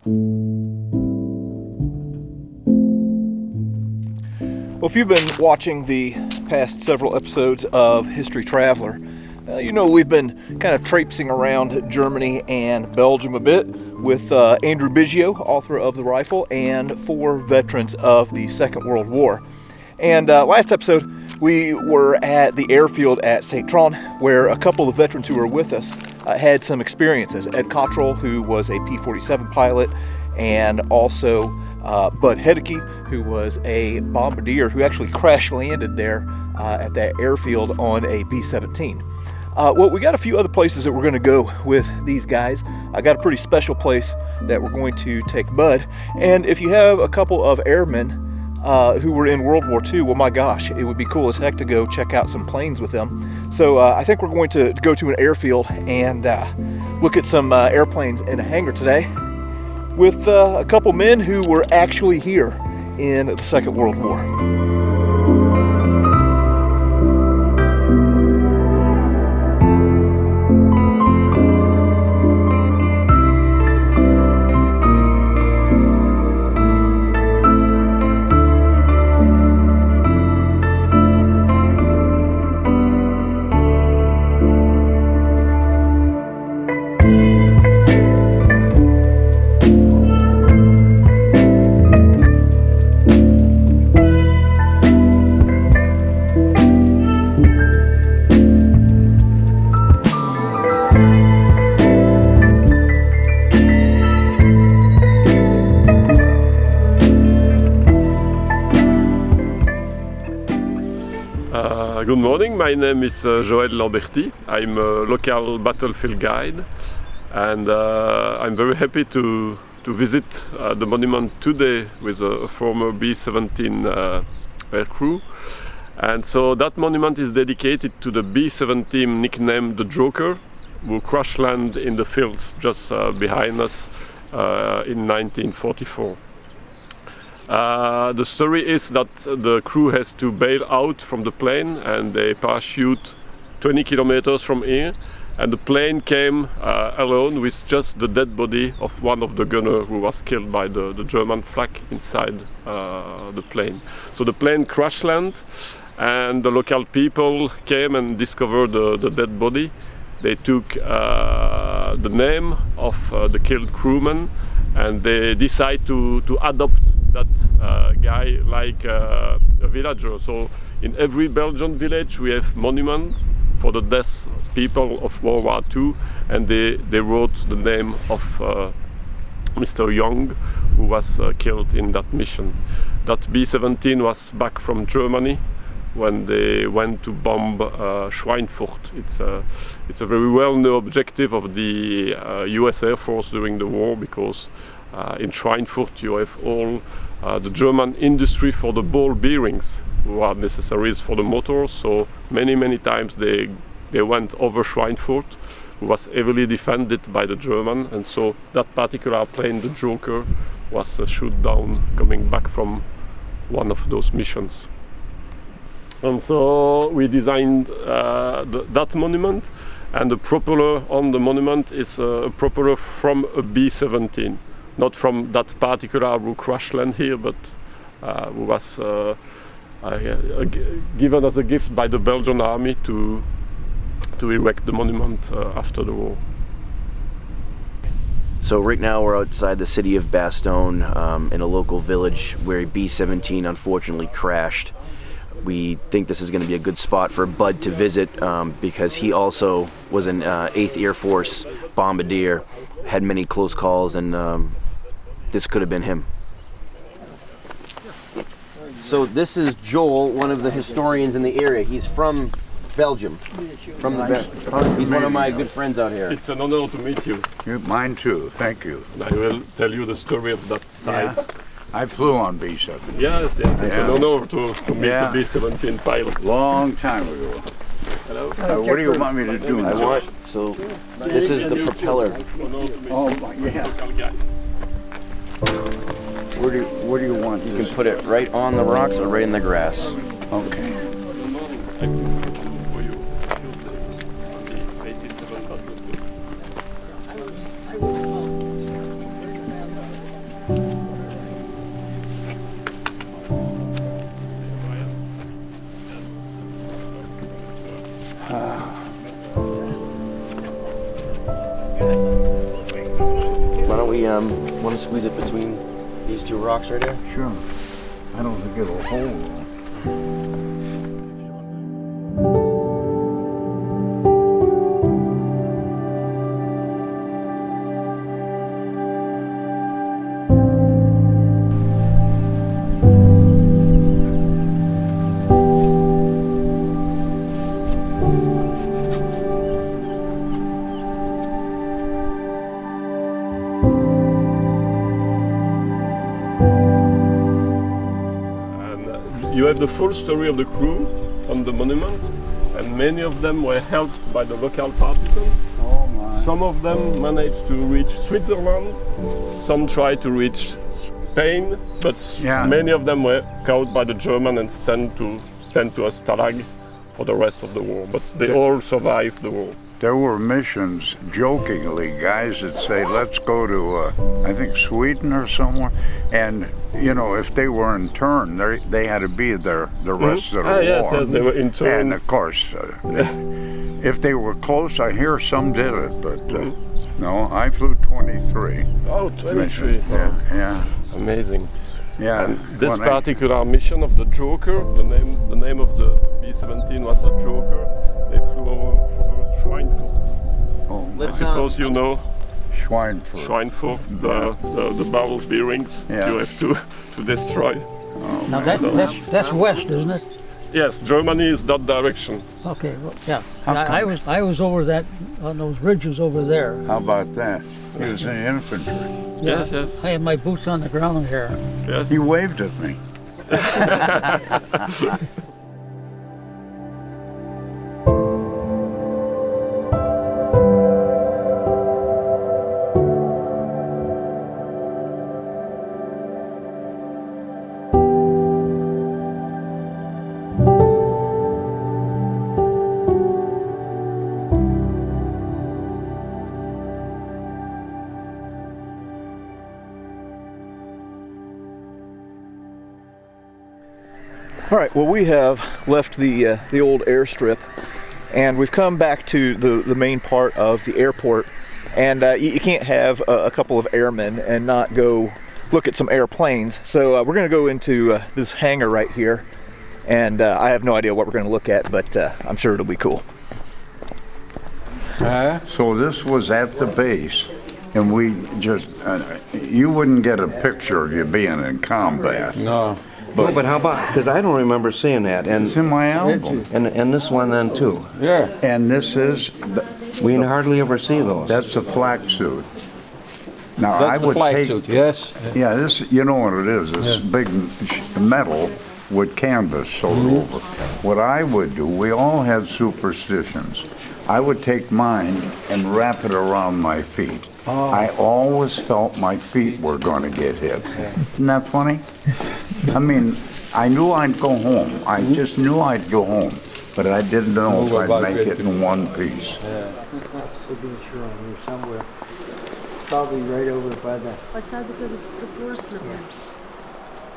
Well, if you've been watching the past several episodes of History Traveler, you know we've been kind of traipsing around Germany and Belgium a bit with Andrew Biggio, author of The Rifle, and 4 veterans of the Second World War. And last episode, we were at the airfield at St. Trond, where a couple of veterans who were with us had some experiences. Ed Cottrell, who was a P-47 pilot, and also Bud Hedeke, who was a bombardier who actually crash landed there at that airfield on a B-17. Well, we got a few other places that we're going to go with these guys. I got a pretty special place that we're going to take Bud. And if you have a couple of airmen who were in World War II, well, my gosh, it would be cool as heck to go check out some planes with them. So I think we're going to go to an airfield and look at some airplanes in a hangar today with a couple men who were actually here in the Second World War. Good morning, my name is Joël Lamberti. I'm a local battlefield guide, and I'm very happy to visit the monument today with a former B-17 aircrew. And so that monument is dedicated to the B-17 nicknamed the Joker, who crash landed in the fields just behind us in 1944. The story is that the crew has to bail out from the plane and they parachute 20 kilometers from here, and the plane came alone with just the dead body of one of the gunners who was killed by the German flak inside the plane. So the plane crash landed and the local people came and discovered the dead body. They took the name of the killed crewman and they decide to adopt that guy like a villager. So in every Belgian village we have monument for the death people of World War II, and they wrote the name of Mr. Young, who was killed in that mission. That B-17 was back from Germany when they went to bomb Schweinfurt. It's a very well-known objective of the US Air Force during the war, because in Schweinfurt you have all the German industry for the ball bearings who are necessary for the motors. So many times they went over Schweinfurt, who was heavily defended by the German, and so that particular plane, the Joker, was shot down coming back from one of those missions. And so we designed that monument, and the propeller on the monument is a propeller from a B-17. Not from that particular who crash land here, but who was given as a gift by the Belgian army to erect the monument after the war. So right now we're outside the city of Bastogne in a local village where a B-17 unfortunately crashed. We think this is going to be a good spot for Bud to visit because he also was an 8th Air Force bombardier, had many close calls, and this could have been him. So this is Joel, one of the historians in the area. He's from Belgium. He's one of my good friends out here. It's an honor to meet you. Mine too, thank you. I will tell you the story of that site. Yeah. I flew on B-17. Yes, it's an honor to meet a B-17 pilot. Long time ago. Hello. What do you want me to do now? So this is the propeller. Oh, yeah. Where do you want You can put it right on the rocks or right in the grass. Okay. we want to squeeze it between these two rocks right here? Sure. I don't think it'll hold. You have the full story of the crew on the monument, and many of them were helped by the local partisans. Oh my. Some of them managed to reach Switzerland, some tried to reach Spain, but Yeah. many of them were caught by the German and sent to a stalag for the rest of the war. But they all survived the war. There were missions, jokingly, guys that say, let's go to, I think, Sweden or somewhere. And, you know, if they were interned, they had to be there the rest of the war. Yes, they were interned. And, of course, if they were close, I hear some did it. But, no, I flew 23. Oh, 23. Yeah. Amazing. Yeah. And this When I- particular mission of the Joker, the name of the B-17 was the Joker. They flew over Schweinfurt. Oh, I suppose you know Schweinfurt. Schweinfurt, the barrel bearings Yeah. you have to destroy. Now that's west, isn't it? Yes, Germany is that direction. Okay, well, yeah. How come? I was over that on those ridges over there. How about that? He was in the infantry. Yes, yes, I had my boots on the ground here. yes. He waved at me. All right, well, we have left the old airstrip, and we've come back to the main part of the airport. And you can't have a couple of airmen and not go look at some airplanes. So we're going to go into this hangar right here, and I have no idea what we're going to look at, but I'm sure it'll be cool. So this was at the base, and we just, you wouldn't get a picture of you being in combat. No. But how about, because I don't remember seeing that, It's in my album. and this one then too. Yeah. And this is, We hardly ever see those. that's a flak suit. Now, That's I the would flag take, suit, yes. yeah, this, you know what it is, this big metal with canvas sewed over. What I would do, we all had superstitions. I would take mine and wrap it around my feet. I always felt my feet were going to get hit. Isn't that funny? I mean, I knew I'd go home. I just knew I'd go home. But I didn't know if I'd make it in one piece. Signature on here somewhere. Probably right over by the. Like that because it's the floor slippery.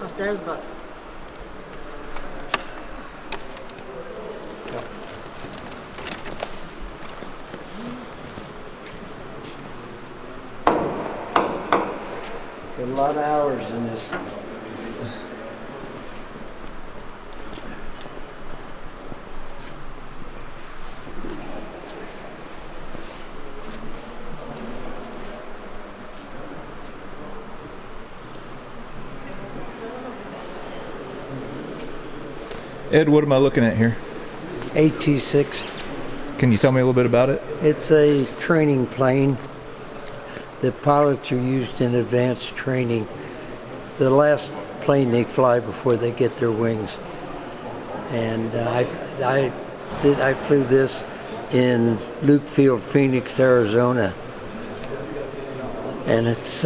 Oh, there's but. A lot of hours in this. Ed, what am I looking at here? AT-6. Can you tell me a little bit about it? It's a training plane. The pilots are used in advanced training. The last plane they fly before they get their wings. And I flew this in Luke Field, Phoenix, Arizona. And it's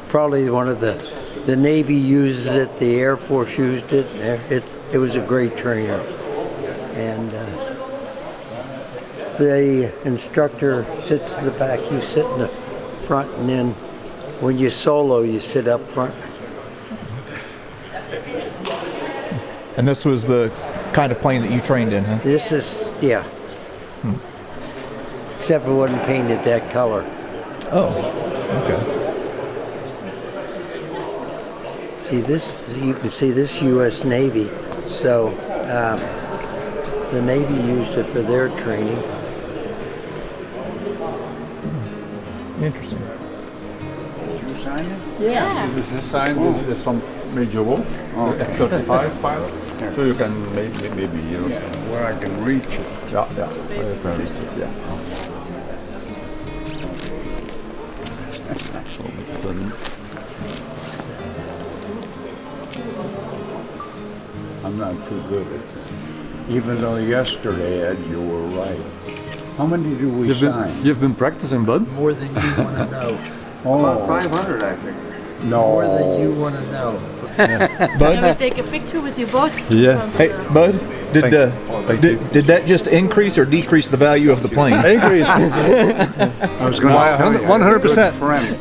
probably one of the Navy uses it, the Air Force used it. It was a great trainer. And the instructor sits in the back, you sit in the front, and then when you solo, you sit up front. And this was the kind of plane that you trained in, huh? This is, yeah. Except it wasn't painted that color. Oh. Okay. See this, you can see this U.S. Navy. So the Navy used it for their training. Interesting. You sign it? Yeah. This is signed. This is from Major Wolf, F-35 pilot. So you can maybe you know. Where I can reach it. Yeah, yeah. You can reach it. Yeah. So then I'm not too good at this. Even though yesterday, Ed, you were right. How many do we sign? you've been practicing, bud. More than you want to know. About Oh, 500, I think. no. More than you want to know. Can Bud? we take a picture with you both? Yeah. From Hey, the- Bud, Thank you. did that just increase or decrease the value of the plane? Increase. I was going to tell you. 100%. Friend.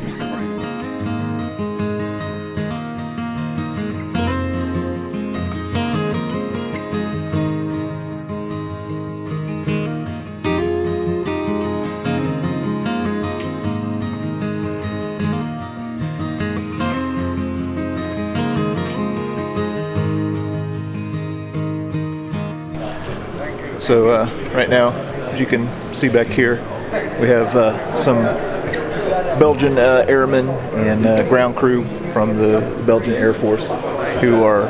So right now, as you can see back here, we have some Belgian airmen and ground crew from the Belgian Air Force who are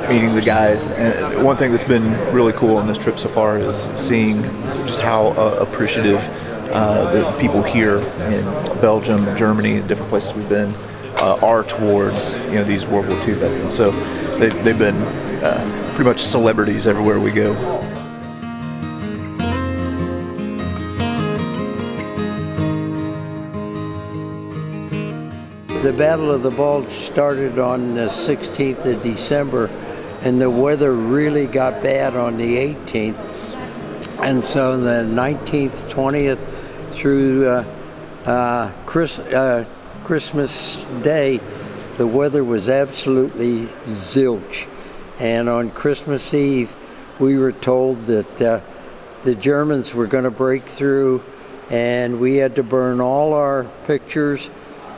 meeting the guys. And one thing that's been really cool on this trip so far is seeing just how appreciative the people here in Belgium, Germany, and different places we've been are towards these World War II veterans. So they've been pretty much celebrities everywhere we go. The Battle of the Bulge started on the 16th of December, and the weather really got bad on the 18th. And so the 19th, 20th through Christmas Day, the weather was absolutely zilch. And on Christmas Eve, we were told that the Germans were going to break through, and we had to burn all our pictures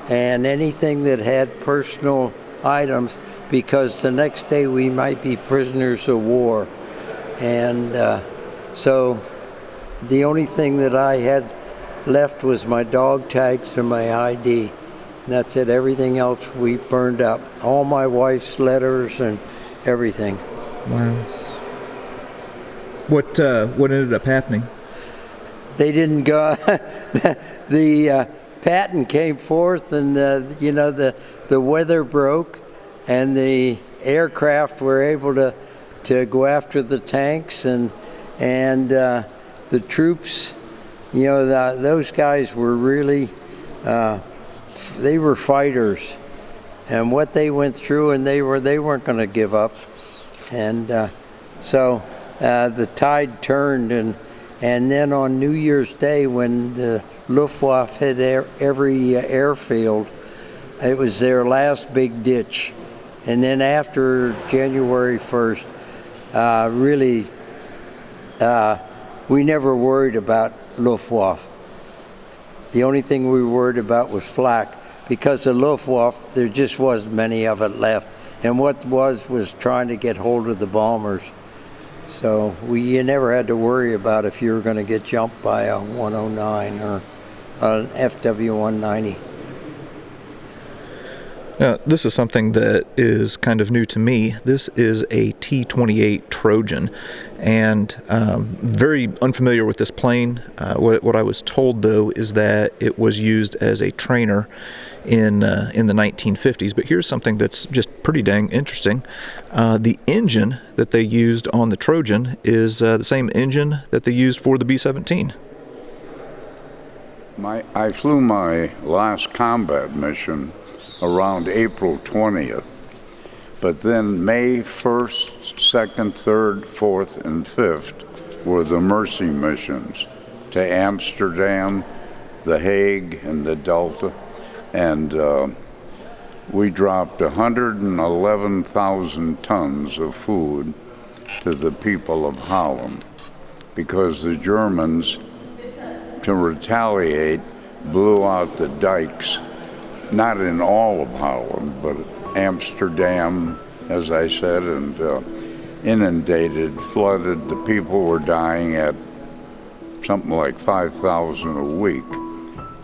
and anything that had personal items, because the next day we might be prisoners of war. And so the only thing that I had left was my dog tags and my ID. And that's it. Everything else we burned up. All my wife's letters and everything. Wow. What ended up happening? They didn't go. The patent came forth, and the weather broke, and the aircraft were able to go after the tanks, and the troops. Those guys were really they were fighters, and what they went through, and they weren't going to give up, and so the tide turned, and then on New Year's Day, when the Luftwaffe hit every airfield, it was their last big ditch. And then after January 1st, really, we never worried about Luftwaffe. The only thing we worried about was flak, because the Luftwaffe, there just wasn't many of it left. And what was trying to get hold of the bombers. So you never had to worry about if you were going to get jumped by a 109 or an FW-190. Now, this is something that is kind of new to me. This is a T-28 Trojan, and very unfamiliar with this plane. What I was told, though, is that it was used as a trainer in the 1950s. But here's something that's just pretty dang interesting. The engine that they used on the Trojan is the same engine that they used for the B-17. I flew my last combat mission around April 20th, but then May 1st, 2nd, 3rd, 4th, and 5th were the Mercy missions to Amsterdam, The Hague, and the Delta, and we dropped 111,000 tons of food to the people of Holland because the Germans, to retaliate, blew out the dikes not in all of Holland, but Amsterdam, as I said, and inundated, flooded. The people were dying at something like 5,000 a week,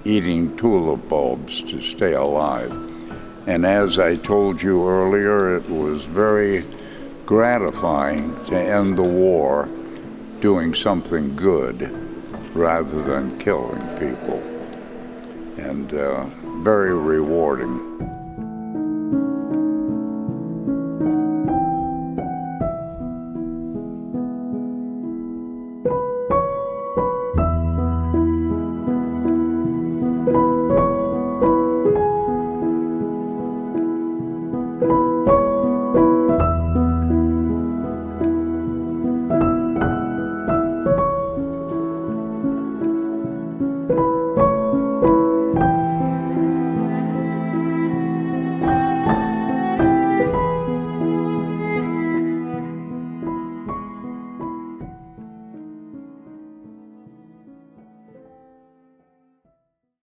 eating tulip bulbs to stay alive. And as I told you earlier, it was very gratifying to end the war doing something good rather than killing people. And very rewarding.